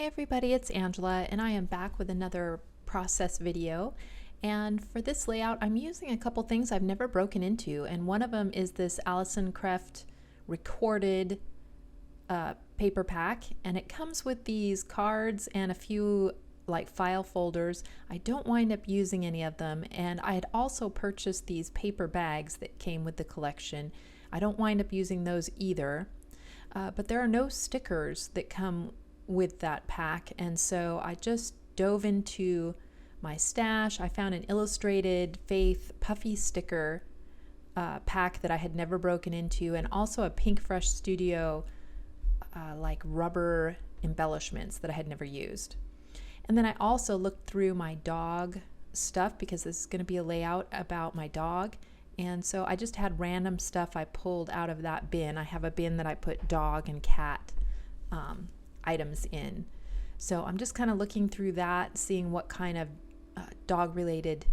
Hey everybody, it's Angela and I am back with another process video. And for this layout, I'm using a couple things I've never broken into, and one of them is this Alison Kreft recorded paper pack, and it comes with these cards and a few like file folders. I don't wind up using any of them, and I had also purchased these paper bags that came with the collection. I don't wind up using those either, but there are no stickers that come with that pack, and so I just dove into my stash. I found an illustrated Faith puffy sticker pack that I had never broken into, and also a Pinkfresh Studio like rubber embellishments that I had never used. And then I also looked through my dog stuff because this is going to be a layout about my dog, and so I just had random stuff I pulled out of that bin. I have a bin that I put dog and cat items in. So I'm just kind of looking through that, seeing what kind of dog related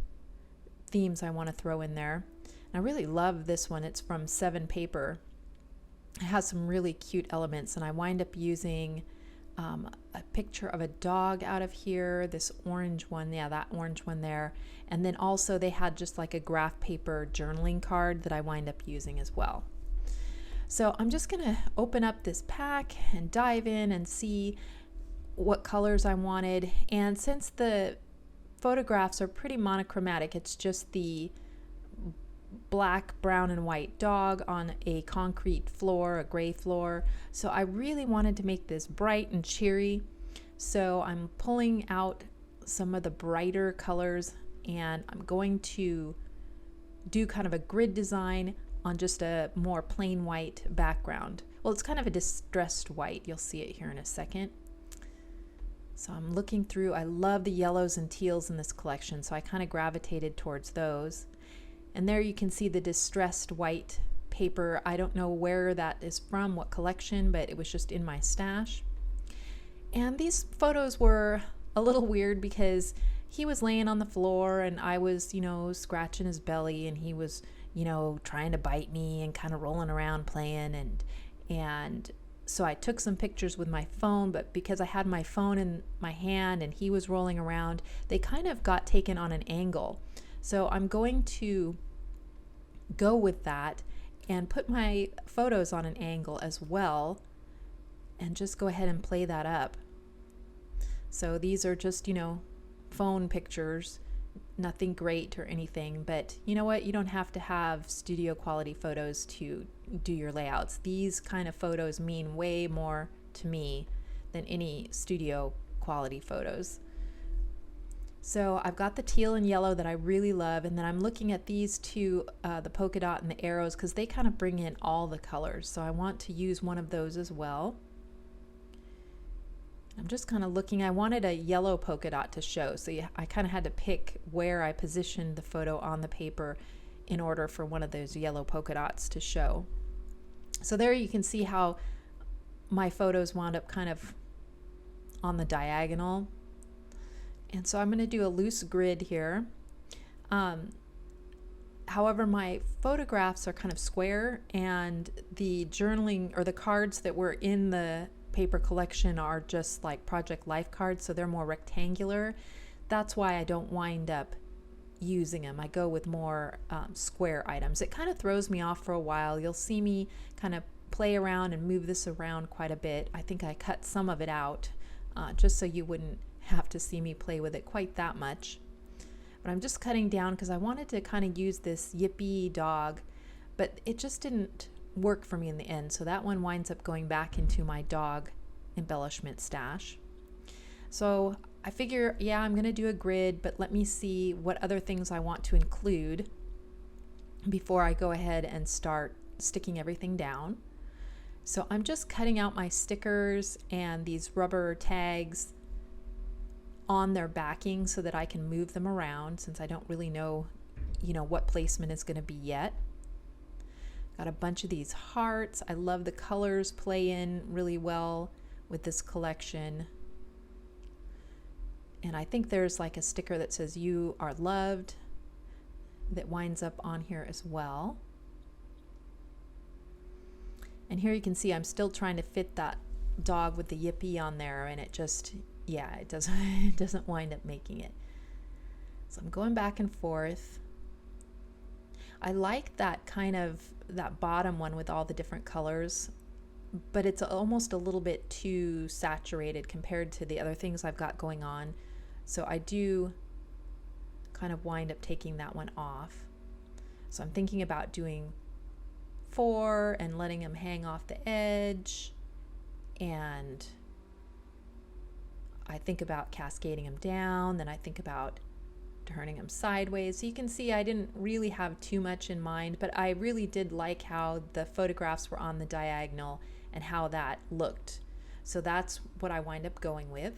themes I want to throw in there. And I really love this one. It's from Seven Paper. It has some really cute elements, and I wind up using a picture of a dog out of here, this orange one, yeah, that orange one there. And then also they had just like a graph paper journaling card that I wind up using as well. So I'm just going to open up this pack and dive in and see what colors I wanted. And since the photographs are pretty monochromatic, it's just the black, brown, and white dog on a concrete floor, a gray floor. So I really wanted to make this bright and cheery. So I'm pulling out some of the brighter colors, and I'm going to do kind of a grid design on just a more plain white background. Well, it's kind of a distressed white. You'll see it here in a second. So I'm looking through. I love the yellows and teals in this collection, so I kind of gravitated towards those. And there you can see the distressed white paper. I don't know where that is from, what collection, but it was just in my stash. And these photos were a little weird because he was laying on the floor and I was, scratching his belly, and he was trying to bite me and kind of rolling around playing, and so I took some pictures with my phone, but because I had my phone in my hand and he was rolling around, they kind of got taken on an angle. So I'm going to go with that and put my photos on an angle as well, and just go ahead and play that up. So these are just, phone pictures, nothing great or anything, but you know what? You don't have to have studio quality photos to do your layouts. These kind of photos mean way more to me than any studio quality photos. So I've got the teal and yellow that I really love, and then I'm looking at these two, the polka dot and the arrows, because they kind of bring in all the colors. So I want to use one of those as well. I'm just kind of looking. I wanted a yellow polka dot to show, so I kind of had to pick where I positioned the photo on the paper in order for one of those yellow polka dots to show. So there you can see how my photos wound up kind of on the diagonal. And so I'm going to do a loose grid here. However, my photographs are kind of square, and the journaling or the cards that were in the paper collection are just like Project Life cards, so they're more rectangular. That's why I don't wind up using them. I go with more square items. It kind of throws me off for a while. You'll see me kind of play around and move this around quite a bit. I think I cut some of it out just so you wouldn't have to see me play with it quite that much. But I'm just cutting down because I wanted to kind of use this yippy dog, but it just didn't work for me in the end, so that one winds up going back into my dog embellishment stash. So I figure, yeah, I'm gonna do a grid, but let me see what other things I want to include before I go ahead and start sticking everything down. So I'm just cutting out my stickers and these rubber tags on their backing so that I can move them around, since I don't really know what placement is going to be yet. Got a bunch of these hearts. I love the colors play in really well with this collection. And I think there's like a sticker that says "You are loved" that winds up on here as well. And here you can see I'm still trying to fit that dog with the yippee on there, and it just, yeah, it doesn't it doesn't wind up making it. So I'm going back and forth. I like that kind of, that bottom one with all the different colors, but it's almost a little bit too saturated compared to the other things I've got going on. So I do kind of wind up taking that one off. So I'm thinking about doing 4 and letting them hang off the edge, and I think about cascading them down, then I think about turning them sideways. So you can see I didn't really have too much in mind, but I really did like how the photographs were on the diagonal and how that looked. So that's what I wind up going with.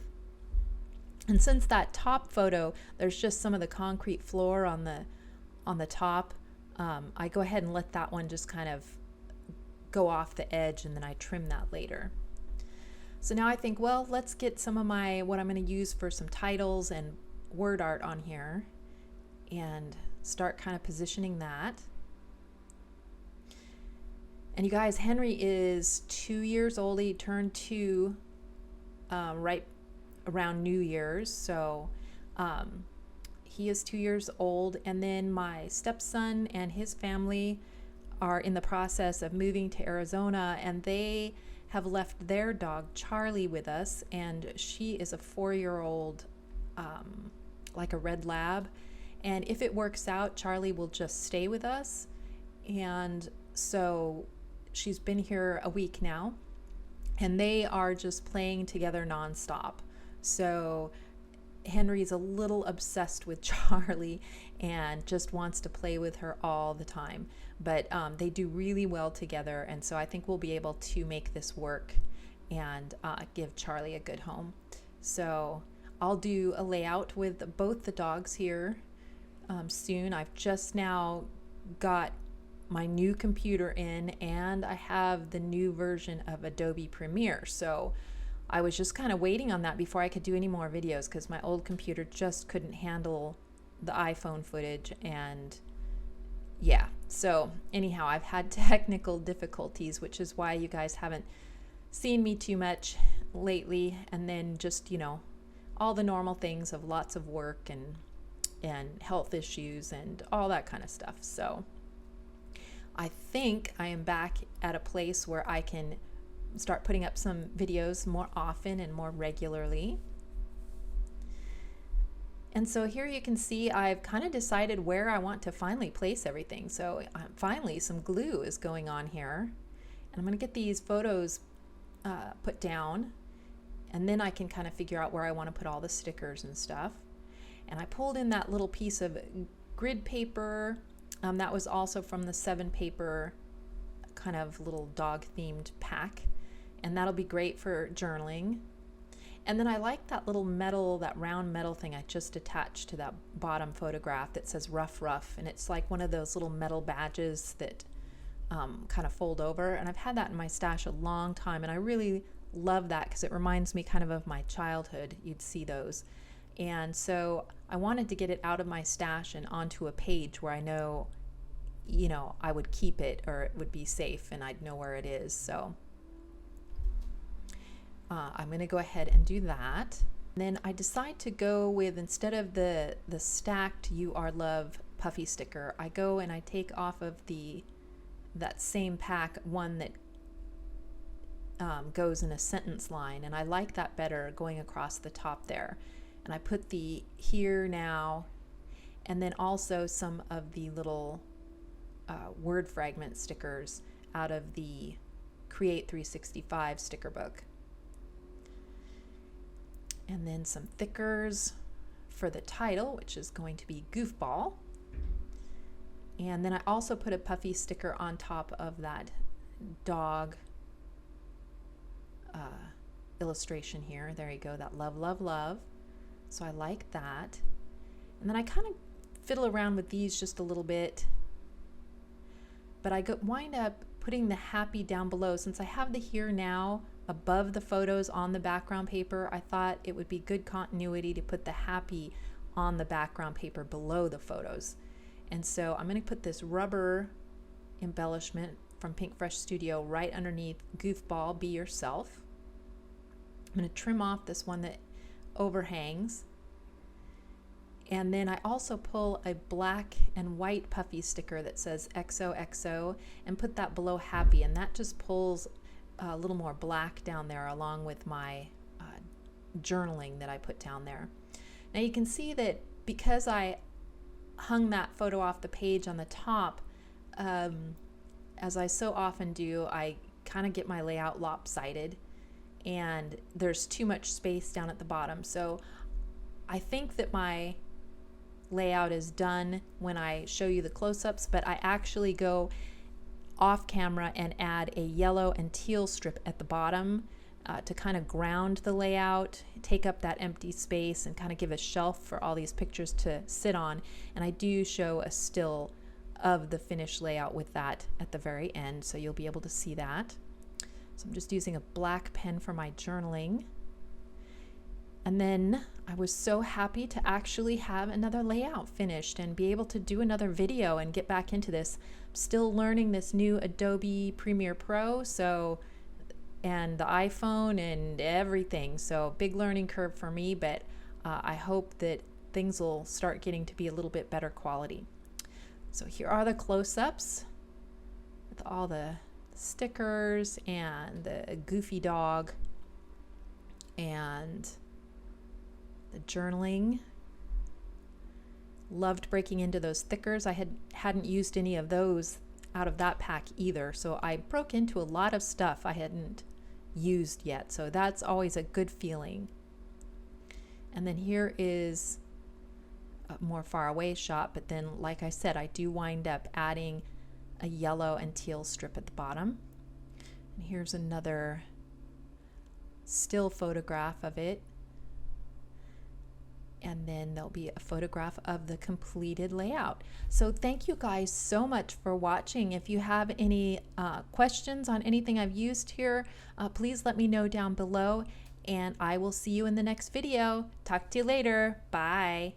And since that top photo, there's just some of the concrete floor on the top, I go ahead and let that one just kind of go off the edge, and then I trim that later. So now I think, well, let's get some of what I'm going to use for some titles and word art on here, and start kind of positioning that. And you guys, Henry is 2 years old. He turned 2 right around New Year's, so he is 2 years old. And then my stepson and his family are in the process of moving to Arizona, and they have left their dog Charlie with us, and she is a 4-year-old, like a red lab. And if it works out, Charlie will just stay with us. And so she's been here a week now, and they are just playing together nonstop. So Henry's a little obsessed with Charlie and just wants to play with her all the time. But they do really well together, and so I think we'll be able to make this work and give Charlie a good home. So I'll do a layout with both the dogs here soon. I've just now got my new computer in, and I have the new version of Adobe Premiere. So I was just kind of waiting on that before I could do any more videos, because my old computer just couldn't handle the iPhone footage. And yeah, so anyhow, I've had technical difficulties, which is why you guys haven't seen me too much lately. And then just, you know, all the normal things of lots of work and health issues and all that kind of stuff. So I think I am back at a place where I can start putting up some videos more often and more regularly. And so here you can see I've kind of decided where I want to finally place everything. So finally some glue is going on here, and I'm going to get these photos put down, and then I can kind of figure out where I want to put all the stickers and stuff. And I pulled in that little piece of grid paper that was also from the 7 paper kind of little dog themed pack, and that'll be great for journaling. And then I like that little metal, that round metal thing I just attached to that bottom photograph that says Rough Rough, and it's like one of those little metal badges that kind of fold over. And I've had that in my stash a long time, and I really love that because it reminds me kind of my childhood. You'd see those. And so I wanted to get it out of my stash and onto a page where I know, you know, I would keep it, or it would be safe and I'd know where it is. So I'm going to go ahead and do that. And then I decide to go with, instead of the stacked You Are Love puffy sticker, I go and I take off of that same pack one that goes in a sentence line, and I like that better going across the top there. And I put the here, now, and then also some of the little word fragment stickers out of the Create 365 sticker book. And then some thickers for the title, which is going to be Goofball. And then I also put a puffy sticker on top of that dog illustration here. There you go, that love, love, love. So I like that. And then I kind of fiddle around with these just a little bit, but I wind up putting the happy down below. Since I have the here, now above the photos on the background paper, I thought it would be good continuity to put the happy on the background paper below the photos. And so I'm going to put this rubber embellishment from Pink Fresh Studio right underneath Goofball, Be Yourself. I'm going to trim off this one that overhangs. And then I also pull a black and white puffy sticker that says XOXO and put that below happy, and that just pulls a little more black down there along with my journaling that I put down there. Now you can see that because I hung that photo off the page on the top, as I so often do, I kind of get my layout lopsided and there's too much space down at the bottom. So I think that my layout is done when I show you the close-ups, but I actually go off camera and add a yellow and teal strip at the bottom to kind of ground the layout, take up that empty space, and kind of give a shelf for all these pictures to sit on. And I do show a still of the finished layout with that at the very end, so you'll be able to see that. So I'm just using a black pen for my journaling. And then I was so happy to actually have another layout finished and be able to do another video and get back into this. I'm still learning this new Adobe Premiere Pro, and the iPhone and everything. So big learning curve for me, but I hope that things will start getting to be a little bit better quality. So here are the close-ups with all the stickers and the goofy dog and the journaling. Loved breaking into those stickers. I hadn't used any of those out of that pack either, so I broke into a lot of stuff I hadn't used yet, so that's always a good feeling. And then here is a more far away shot, but then like I said, I do wind up adding a yellow and teal strip at the bottom. And here's another still photograph of it. And then there'll be a photograph of the completed layout. So thank you guys so much for watching. If you have any questions on anything I've used here, please let me know down below, and I will see you in the next video. Talk to you later. Bye.